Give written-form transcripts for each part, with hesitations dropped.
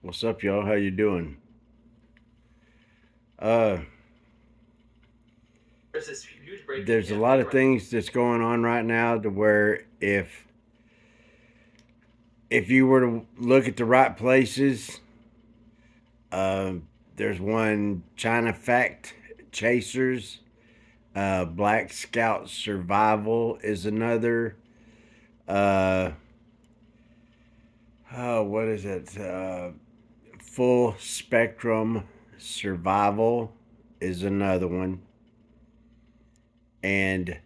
What's up, y'all? How you doing? Uh, there's a lot of things that's going on right now to where if you were to look at the right places, uh, there's one China Fact Chasers, Black Scout Survival is another. Uh, what is it? Full Spectrum Survival is another one, and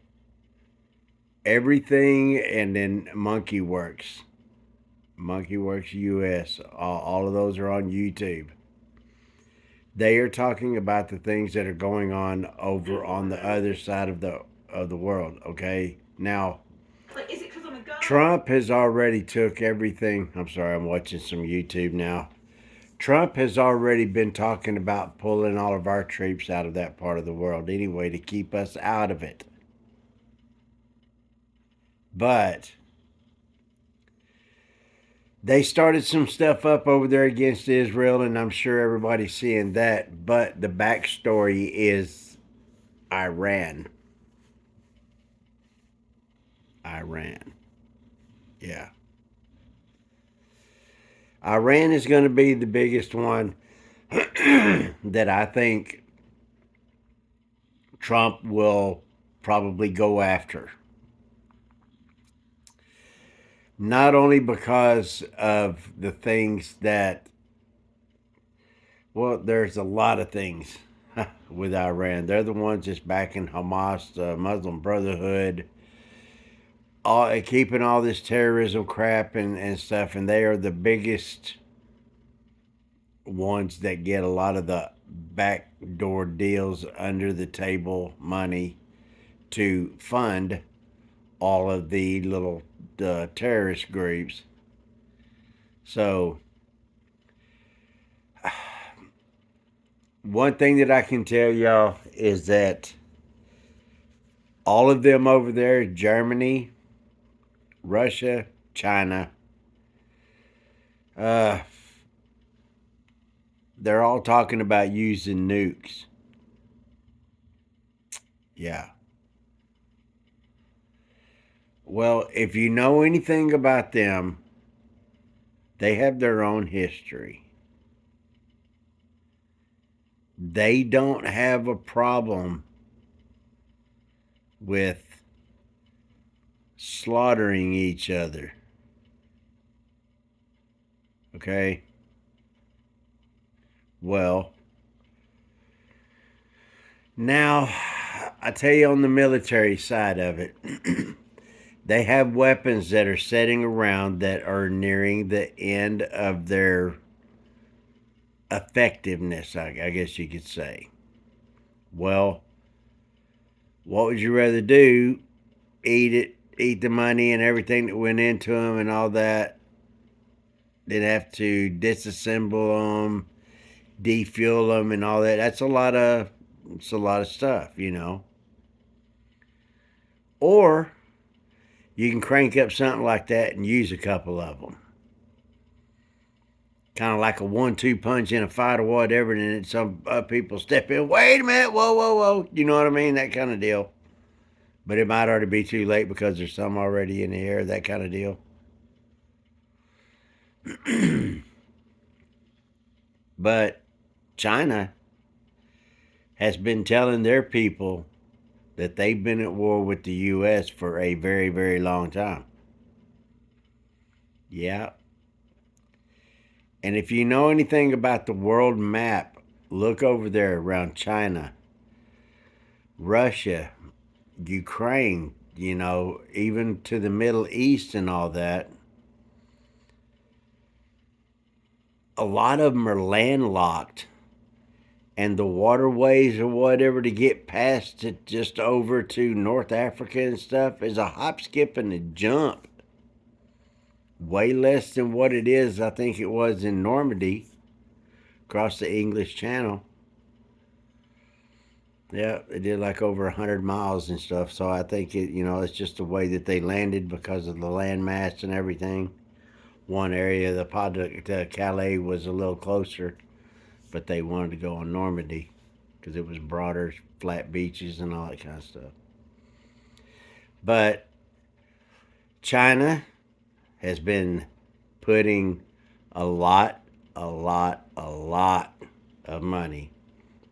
everything, and then Monkey Works U.S. All of those are on YouTube. They are talking about the things that are going on over on the other side of the world. Okay, now Trump has already took everything. I'm sorry, I'm watching some YouTube now. Trump has already been talking about pulling all of our troops out of that part of the world anyway to keep us out of it. But they started some stuff up over there against Israel, and I'm sure everybody's seeing that. But the backstory is Iran. Iran. Yeah. Iran is going to be the biggest one that I think Trump will probably go after. Not only because of the things that, well, there's a lot of things with Iran. They're the ones that's backing Hamas, the Muslim Brotherhood, keeping all this terrorism crap and stuff, and they are the biggest ones that get a lot of the backdoor deals, under the table money to fund all of the little terrorist groups. So, one thing that I can tell y'all is that all of them over there, Germany, Russia, China, uh, they're all talking about using nukes. Yeah. Well, if you know anything about them, they have their own history. They don't have a problem with slaughtering each other. Okay? Well, now I tell you on the military side of it, they have weapons that are sitting around that are nearing the end of their effectiveness, I guess you could say. Well, what would you rather do? Eat it, eat the money and everything that went into them and all that, then have to disassemble them, defuel them, and all that. It's a lot of stuff, you know. Or you can crank up something like that and use a couple of them, kind of like a 1-2 punch in a fight or whatever. And then some people step in. Wait a minute, whoa, whoa, whoa. You know what I mean? That kind of deal. But it might already be too late because there's some already in the air. That kind of deal. But China has been telling their people that they've been at war with the U.S. for a very, very long time. Yeah. And if you know anything about the world map, look over there around China, Russia, Ukraine, even to the Middle East and all that. A lot of them are landlocked, and the waterways or whatever to get past it just over to North Africa and stuff is a hop, skip, and a jump. Way less than what it is, I think it was in Normandy, across the English Channel. Yeah, they did like over 100 miles and stuff. So I think it's just the way that they landed because of the landmass and everything. one area. The Pas de Calais was a little closer, but they wanted to go on Normandy because it was broader, flat beaches, and all that kind of stuff. But China has been putting a lot, a lot of money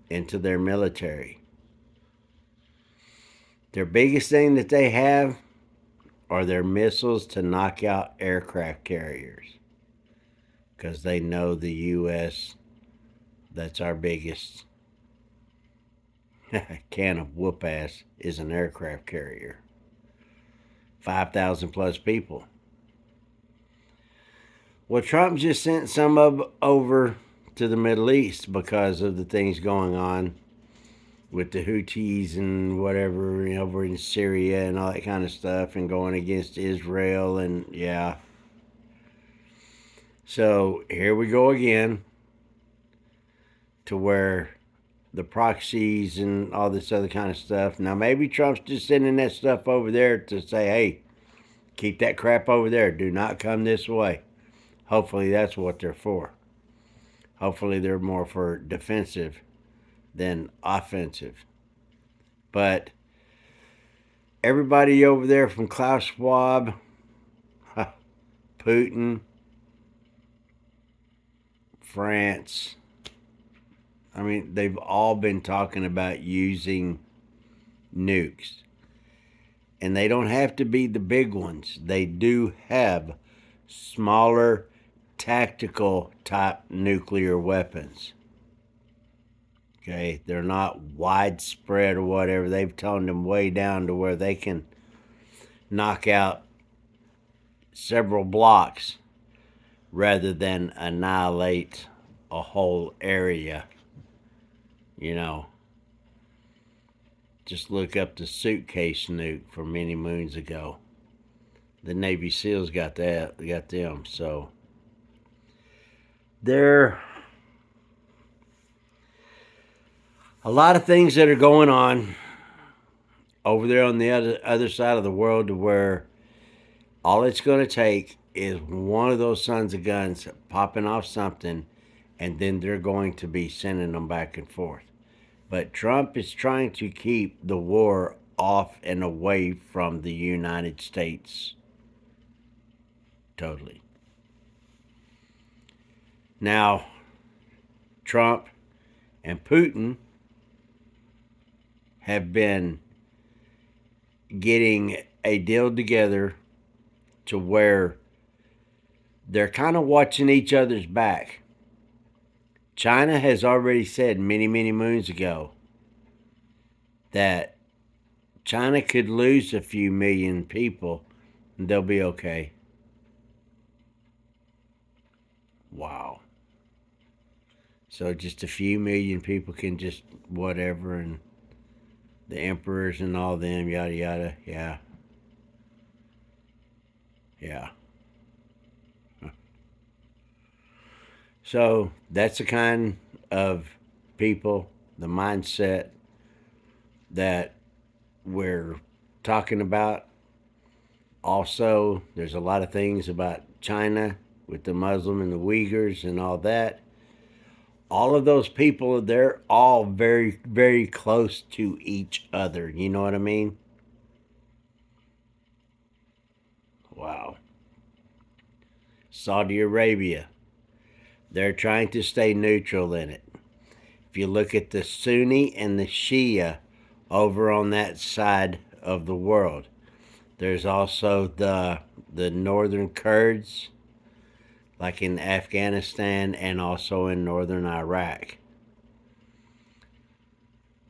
into their military. Their biggest thing that they have are their missiles to knock out aircraft carriers because they know the U.S. That's our biggest can of whoop ass is an aircraft carrier. 5,000 plus people. Well, Trump just sent some of over to the Middle East because of the things going on with the Houthis and whatever, over in Syria and all that kind of stuff, and going against Israel, and yeah. So here we go again to where the proxies and all this other kind of stuff. Now, maybe Trump's just sending that stuff over there to say, hey, keep that crap over there. Do not come this way. Hopefully, that's what they're for. Hopefully, they're more for defensive than offensive. But everybody over there from Klaus Schwab, Putin, France, I mean, they've all been talking about using nukes. And they don't have to be the big ones. They do have smaller, tactical type nuclear weapons. Okay, they're not widespread or whatever. They've toned them way down to where they can knock out several blocks rather than annihilate a whole area. You know, just look up the suitcase nuke from many moons ago. The Navy SEALs got that. They got them. So there a lot of things that are going on over there on the other side of the world to where all it's going to take is one of those sons of guns popping off something, and then they're going to be sending them back and forth. But Trump is trying to keep the war off and away from the United States. Totally. Now, Trump and Putin have been getting a deal together to where they're kind of watching each other's back. China has already said many, many moons ago that China could lose a few million people and they'll be okay. Wow. So just a few million people can just whatever, and the emperors and all them, yada yada. Yeah. Yeah. So that's the kind of people, the mindset that we're talking about. Also, there's a lot of things about China with the Muslim and the Uyghurs and all that. All of those people, they're all very, very close to each other. You know what I mean? Wow. Saudi Arabia, they're trying to stay neutral in it. If you look at the Sunni and the Shia over on that side of the world, there's also the northern Kurds, like in Afghanistan and also in northern Iraq.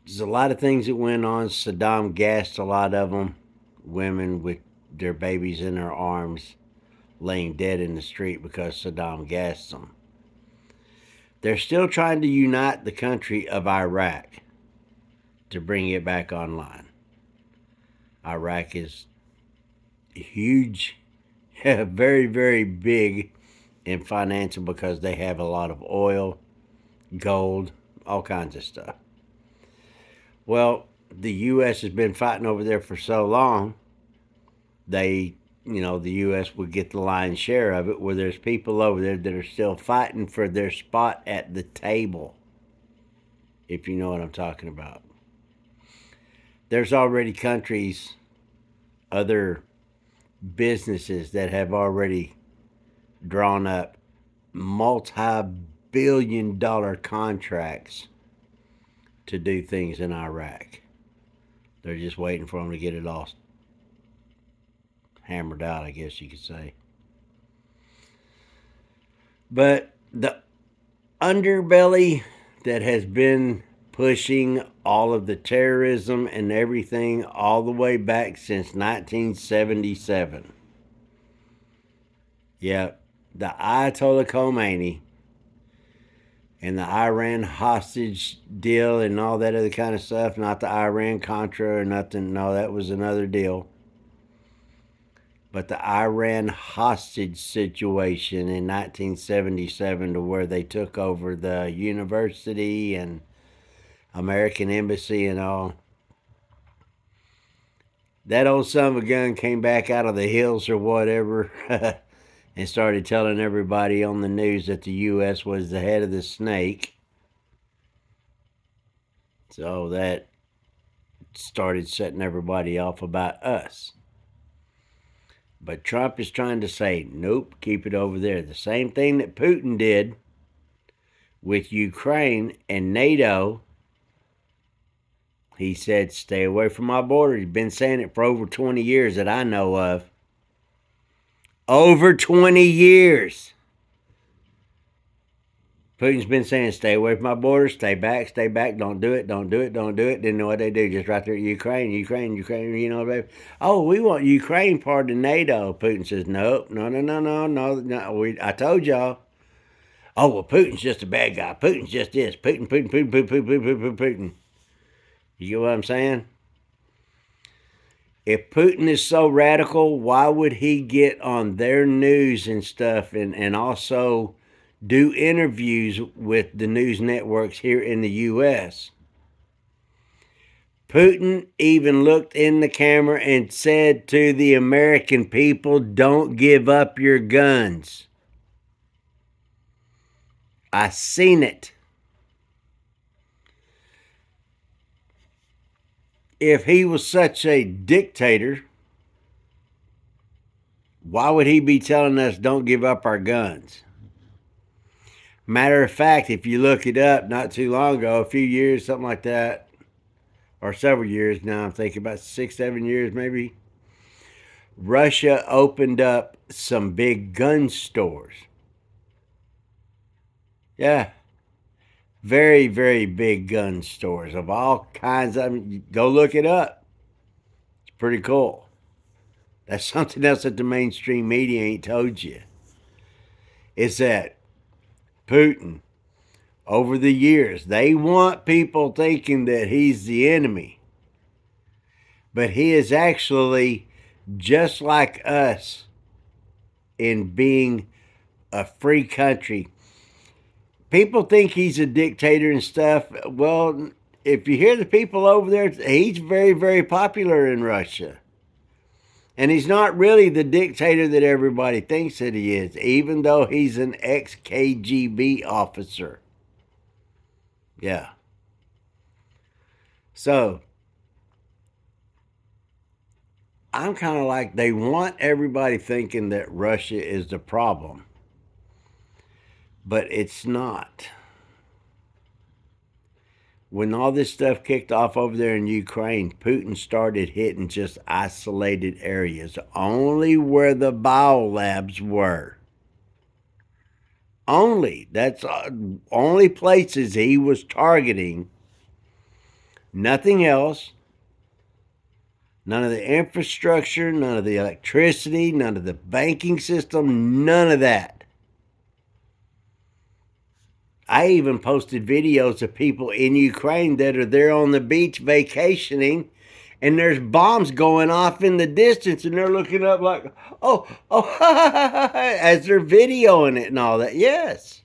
There's a lot of things that went on. Saddam gassed a lot of them, women with their babies in their arms laying dead in the street because Saddam gassed them. They're still trying to unite the country of Iraq to bring it back online. Iraq is huge, very, very big in financial because they have a lot of oil, gold, all kinds of stuff. Well, the U.S. has been fighting over there for so long, they the U.S. would get the lion's share of it, where there's people over there that are still fighting for their spot at the table, if you know what I'm talking about. There's already countries, other businesses that have already drawn up multi-billion-dollar contracts to do things in Iraq. They're just waiting for them to get it all hammered out, I guess you could say. But the underbelly that has been pushing all of the terrorism and everything all the way back since 1977. Yep, the Ayatollah Khomeini and the Iran hostage deal and all that other kind of stuff. Not the Iran Contra or nothing. No, that was another deal. But the Iran hostage situation in 1977, to where they took over the university and American embassy and all. That old son of a gun came back out of the hills or whatever and started telling everybody on the news that the U.S. was the head of the snake. So that started setting everybody off about us. But Trump is trying to say, nope, keep it over there. The same thing that Putin did with Ukraine and NATO. He said, stay away from my border. He's been saying it for over 20 years that I know of. Over 20 years. Putin's been saying, stay away from my border, stay back, don't do it, don't do it, don't do it. Didn't know what they do, just right there, Ukraine, you know, baby. Oh, we want Ukraine part of NATO. Putin says, nope, no, I told y'all. Oh, well, Putin's just a bad guy. Putin's just this. Putin. You get what I'm saying? If Putin is so radical, why would he get on their news and stuff and also do interviews with the news networks here in the U.S.? Putin even looked in the camera and said to the American people, don't give up your guns. I seen it. If he was such a dictator, why would he be telling us don't give up our guns? Matter of fact, if you look it up not too long ago, a few years, something like that, or several years now, I'm thinking about 6, 7 years maybe, Russia opened up some big gun stores. Yeah. Very, very big gun stores of all kinds. I mean, go look it up. It's pretty cool. That's something else that the mainstream media ain't told you. Is that Putin, over the years, they want people thinking that he's the enemy. But he is actually just like us in being a free country. People think he's a dictator and stuff. Well, if you hear the people over there, he's very, very popular in Russia. And he's not really the dictator that everybody thinks that he is, even though he's an ex-KGB officer. Yeah. So, I'm kind of like, they want everybody thinking that Russia is the problem. But it's not. When all this stuff kicked off over there in Ukraine, Putin started hitting just isolated areas, only where the biolabs were. Only. That's only places he was targeting. Nothing else. None of the infrastructure, none of the electricity, none of the banking system, none of that. I even posted videos of people in Ukraine that are there on the beach vacationing, and there's bombs going off in the distance, and they're looking up like, oh, as they're videoing it and all that. Yes.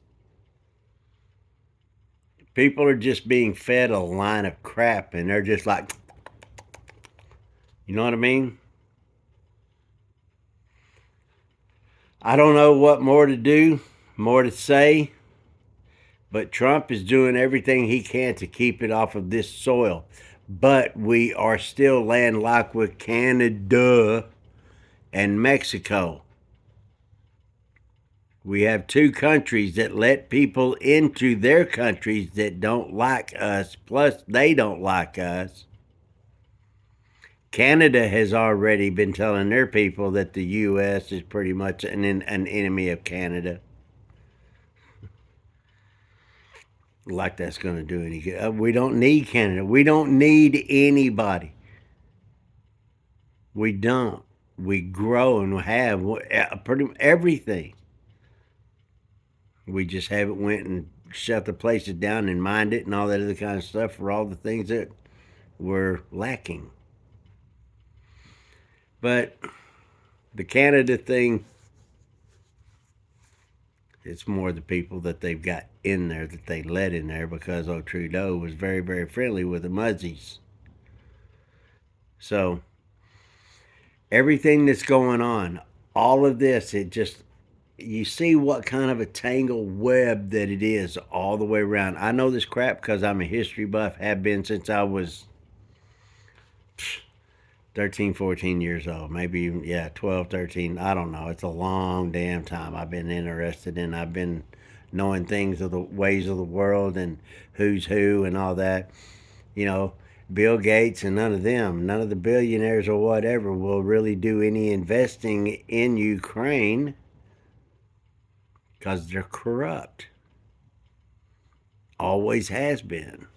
People are just being fed a line of crap, and they're just like, you know what I mean? I don't know what more to do, more to say, but Trump is doing everything he can to keep it off of this soil. But we are still landlocked with Canada and Mexico. We have two countries that let people into their countries that don't like us, plus, they don't like us. Canada has already been telling their people that the U.S. is pretty much an enemy of Canada. Like that's going to do any good. We don't need Canada. We don't need anybody. We don't. We grow and have pretty much everything. We just haven't went and shut the places down and mined it and all that other kind of stuff for all the things that we're lacking. But the Canada thing, it's more the people that they've got in there that they let in there because old Trudeau was very, very friendly with the Muzzies. So everything that's going on, all of this, it just, you see what kind of a tangled web that it is all the way around. I know this crap because I'm a history buff, have been since I was 13, 14 years old, maybe even, yeah, 12, 13. I don't know. It's a long damn time I've been interested in. I've been knowing things of the ways of the world and who's who and all that. You know, Bill Gates and none of them, none of the billionaires or whatever will really do any investing in Ukraine because they're corrupt. Always has been.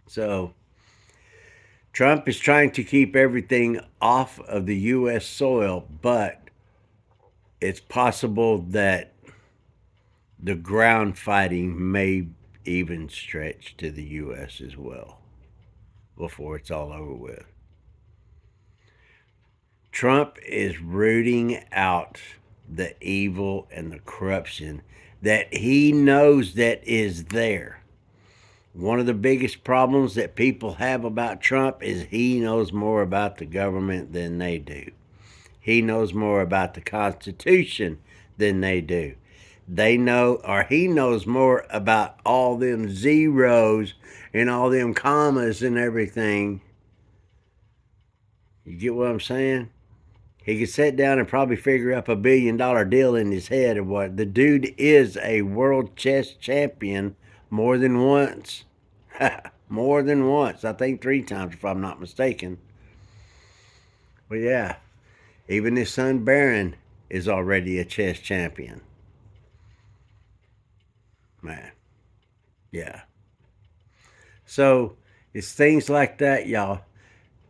So Trump is trying to keep everything off of the U.S. soil, but it's possible that the ground fighting may even stretch to the U.S. as well before it's all over with. Trump is rooting out the evil and the corruption that he knows that is there. One of the biggest problems that people have about Trump is he knows more about the government than they do. He knows more about the Constitution than they do. They know, or he knows more about all them zeros and all them commas and everything. You get what I'm saying? He could sit down and probably figure up $1 billion deal in his head or what. The dude is a world chess champion more than once. More than once. I think 3 times if I'm not mistaken. But yeah, even his son Barron is already a chess champion. Man, yeah. So it's things like that, y'all.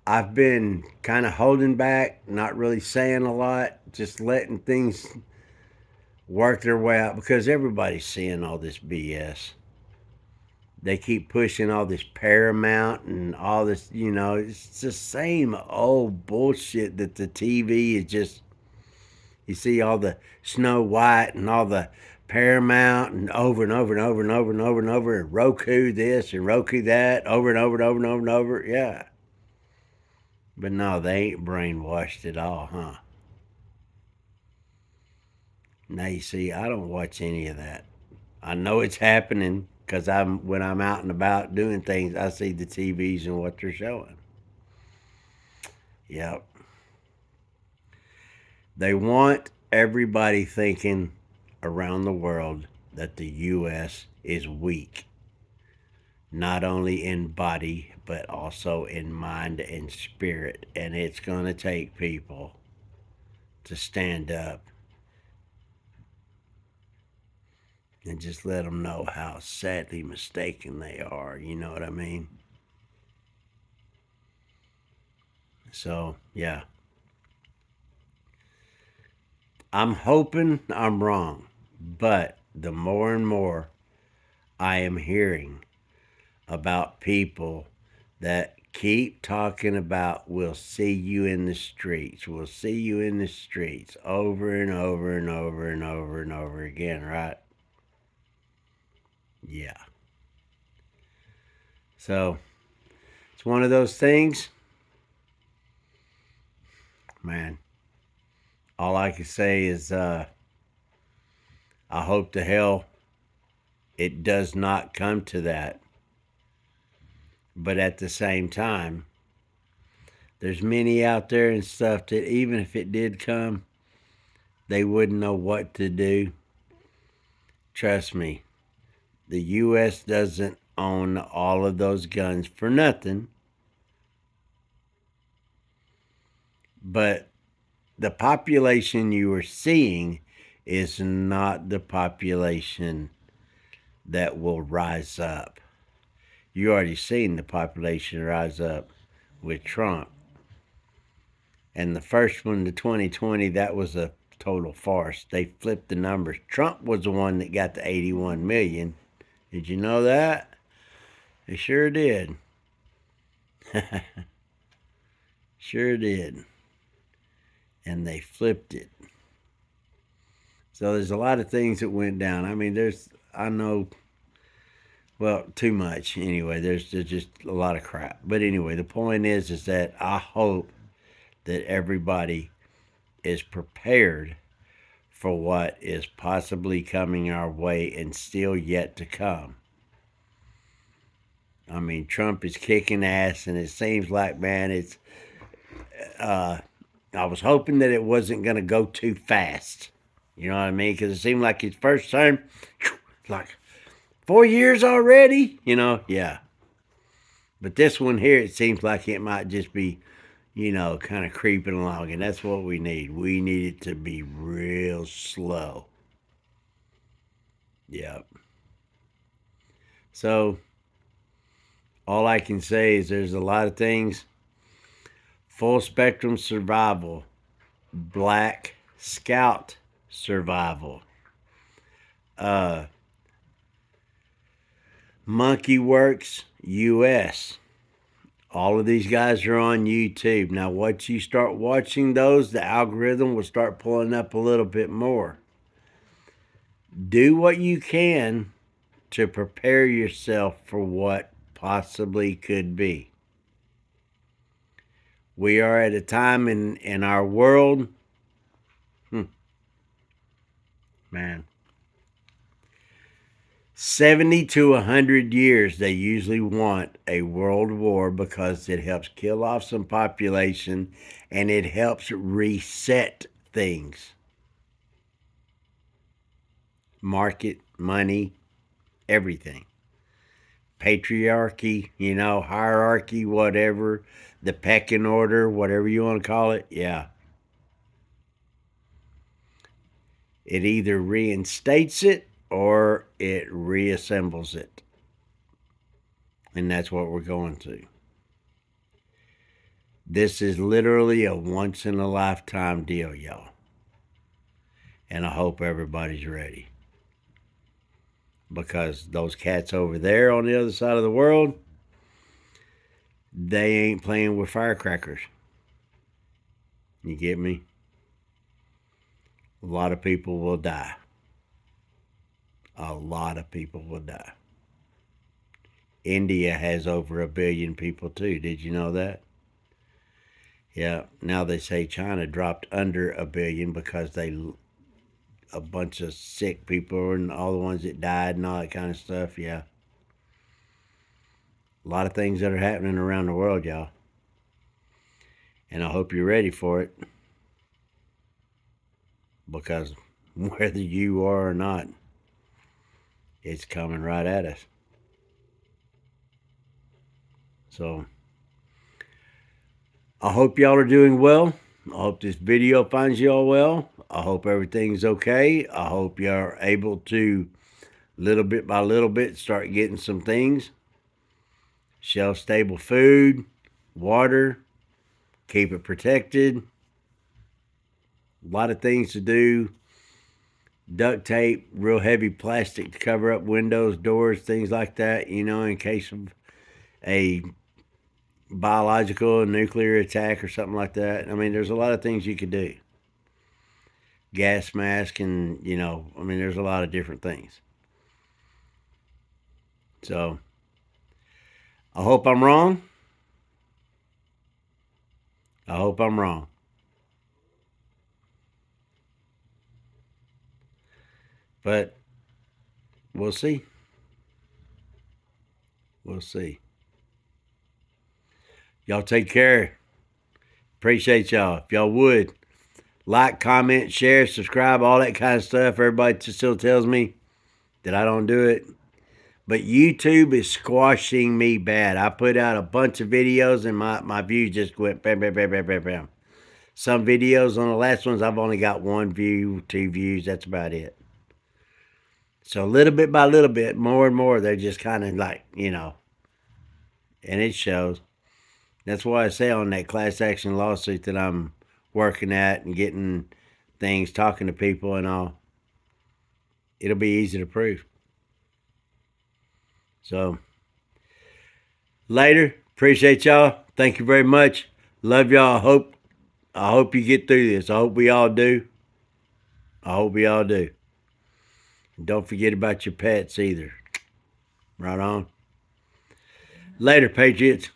I've been kind of holding back, not really saying a lot, just letting things work their way out because everybody's seeing all this BS. They keep pushing all this Paramount and all this, it's the same old bullshit that the TV is just, you see all the Snow White and all the Paramount and over and over and over and over and over and over and Roku this and Roku that, over and over and over and over and over. Yeah. But no, they ain't brainwashed at all, huh? Now you see, I don't watch any of that. I know it's happening because when I'm out and about doing things, I see the TVs and what they're showing. Yep. They want everybody thinking around the world that the U.S. is weak, not only in body, but also in mind and spirit. And it's going to take people to stand up and just let them know how sadly mistaken they are. You know what I mean? So, yeah. I'm hoping I'm wrong, but the more and more I am hearing about people that keep talking about we'll see you in the streets, we'll see you in the streets over and over and over and over and over again, right? Yeah. So it's one of those things, man. All I can say is I hope to hell it does not come to that. But at the same time, there's many out there and stuff that even if it did come, they wouldn't know what to do. Trust me, the U.S. doesn't own all of those guns for nothing. But the population you are seeing is not the population that will rise up. You already seen the population rise up with Trump. And the first one, the 2020, that was a total farce. They flipped the numbers. Trump was the one that got the 81 million. Did you know that? They sure did. Sure did. And they flipped it. So there's a lot of things that went down. I mean, I know, well, too much anyway. There's just a lot of crap. But anyway, the point is that I hope that everybody is prepared for what is possibly coming our way and still yet to come. I mean, Trump is kicking ass, and it seems like, man, it's. Uh, I was hoping that it wasn't going to go too fast. You know what I mean? Because it seemed like his first term, like 4 years already. Yeah. But this one here, it seems like it might just be, kind of creeping along, and that's what we need. We need it to be real slow. Yep. So all I can say is there's a lot of things. Full spectrum survival, Black Scout survival, uh, Monkey Works U.S. All of these guys are on YouTube. Now, once you start watching those, the algorithm will start pulling up a little bit more. Do what you can to prepare yourself for what possibly could be. We are at a time in our world, man, 70 to 100 years they usually want a world war because it helps kill off some population and it helps reset things. Market, money, everything. Patriarchy, hierarchy, whatever, the pecking order, whatever you want to call it. Yeah. It either reinstates it or it reassembles it. And that's what we're going to. This is literally a once in a lifetime deal, y'all. And I hope everybody's ready. Because those cats over there on the other side of the world, they ain't playing with firecrackers. You get me? A lot of people will die. A lot of people will die. India has over 1 billion people too. Did you know that? Yeah. Now they say China dropped under 1 billion because a bunch of sick people and all the ones that died and all that kind of stuff. Yeah. A lot of things that are happening around the world, y'all. And I hope you're ready for it. Because whether you are or not, it's coming right at us. So I hope y'all are doing well. I hope this video finds y'all well. I hope everything's okay. I hope you're able to, little bit by little bit, start getting some things. Shelf stable food, water, keep it protected. A lot of things to do. Duct tape, real heavy plastic to cover up windows, doors, things like that, in case of a biological nuclear attack or something like that. I mean, there's a lot of things you could do. Gas mask and, there's a lot of different things. So, I hope I'm wrong. I hope I'm wrong. But we'll see. We'll see. Y'all take care. Appreciate y'all. If y'all would like, comment, share, subscribe, all that kind of stuff. Everybody still tells me that I don't do it. But YouTube is squashing me bad. I put out a bunch of videos and my views just went bam, bam, bam, bam, bam, bam. Some videos on the last ones, I've only got 1 view, 2 views. That's about it. So little bit by little bit, more and more, they're just kind of like, and it shows. That's why I say on that class action lawsuit that I'm working at and getting things, talking to people and all, it'll be easy to prove. So later, appreciate y'all. Thank you very much. Love y'all. I hope you get through this. I hope we all do. I hope we all do. And don't forget about your pets either. Right on. Later, Patriots.